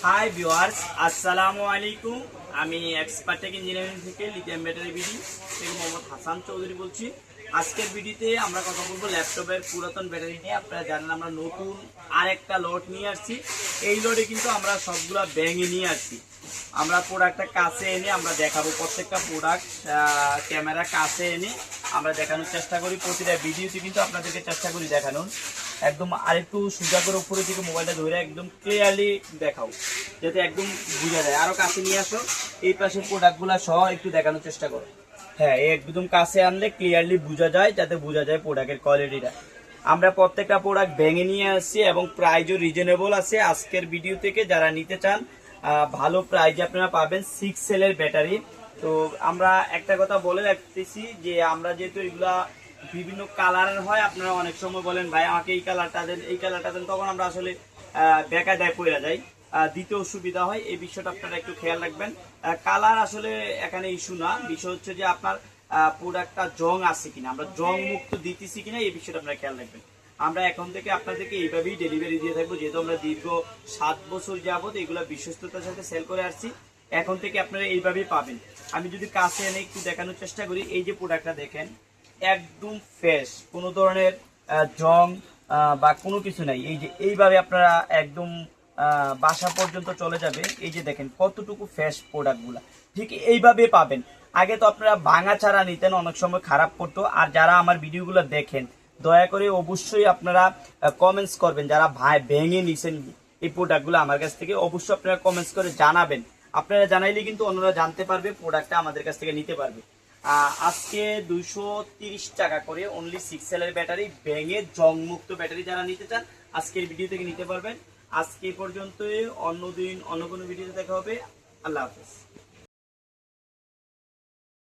Hi viewers, আসসালামু আলাইকুম। আমি এক্সপার্ট টেক ইঞ্জিনিয়ারিং থেকে লিথিয়াম ব্যাটারি বিডি থেকে মোহাম্মদ হাসান চৌধুরী বলছি। আজকের ভিডিওতে আমরা কথা বলবো ল্যাপটপের পুরাতন ব্যাটারি নিয়ে। আপনারা জানেন আমরা নতুন আরেকটা লট নিয়ে আসছি। এই লটে কিন্তু আমরা সবগুলা ব্যাঙে নিয়ে আসছি। আমরা প্রোডাক্টটা কাছে এনে আমরা দেখাবো, প্রত্যেকটা প্রোডাক্ট ক্যামেরা কাছে এনে আমরা দেখানোর চেষ্টা করি। প্রতিটা ভিডিওতে কিন্তু আপনাদেরকে চেষ্টা করি দেখানোর একদম আরেকটু সোজা করে উপরে দিকে মোবাইলটা ধরে একদম ক্লিয়ারলি দেখাও, যাতে একদম বোঝা যায়। আরো কাছে নিয়ে আসো, এই পাশে প্রোডাক্টগুলো সহ একটু দেখানোর চেষ্টা করো। হ্যাঁ, একদম কাছে আনলে ক্লিয়ারলি বোঝা যায়, যাতে বোঝা যায় প্রোডাক্টের কোয়ালিটিটা। আমরা প্রত্যেকটা প্রোডাক্ট ভেঙে নিয়ে আসছি এবং প্রাইসও রিজনেবল আছে। আজকের ভিডিও থেকে যারা নিতে চান ভালো প্রাইজে আপনারা পাবেন 6 সেলের ব্যাটারি। তো আমরা একটা কথা বলে রাখতেছি যে আমরা যেহেতু এগুলা বিভিন্ন কালারের হয়, আপনারা অনেক সময় বলেন ভাই আমাকে এই কালারটা দেন, এই কালারটা দেন, তখন আমরা আসলে বেকায়দায় পড়ে যাই, দিতেও সুবিধা হয়। এই বিষয়টা আপনারা একটু খেয়াল রাখবেন। কালার আসলে এখানে ইস্যু না, বিষয় হচ্ছে যে আপনার প্রোডাক্টটা জং আছে কিনা, আমরা জং মুক্ত দিতেছি কিনা, এই বিষয়টা আপনারা খেয়াল রাখবেন। আমরা এখন থেকে আপনাদেরকে এইভাবেই ডেলিভারি দিয়ে থাকবো, যেহেতু আমরা দীর্ঘ 7 বছর যাবত এগুলো বিশ্বস্ততার সাথে সেল করে আসছি। এখন থেকে আপনারা এইভাবেই পাবেন। আমি যদি কাছে এনে একটু দেখানোর চেষ্টা করি, এই যে প্রোডাক্টটা দেখেন একদম ফ্রেশ, কোনো ধরনের জং বা কোনো কিছু নাই। এই যে এইভাবে আপনারা একদম বাসা পর্যন্ত চলে যাবে। এই যে দেখেন কতটুকু ফ্রেশ প্রোডাক্টগুলা, ঠিক এইভাবে পাবেন। আগে তো আপনারা ভাঙা ছাড়া নিতেন, অনেক সময় খারাপ করতো। আর যারা আমার ভিডিওগুলো দেখেন দয়া করে অবশ্যই আপনারা কমেন্টস করবেন, যারা ভাই ভেঙে নিছেন এই প্রোডাক্টগুলো আমার কাছ থেকে, অবশ্যই আপনারা কমেন্টস করে জানাবেন। আপনারা জানাইলে কিন্তু অন্যরা জানতে পারবে, প্রোডাক্টটা আমাদের কাছ থেকে নিতে পারবে। আজকে 230 টাকা করে অনলি 6 সেলের ব্যাটারি, ভেঙে জং মুক্ত ব্যাটারি যারা নিতে চান আজকের ভিডিও থেকে নিতে পারবেন। আজকে পর্যন্তই, অন্যদিন অন্য কোনো ভিডিওতে দেখা হবে। আল্লাহ হাফেজ।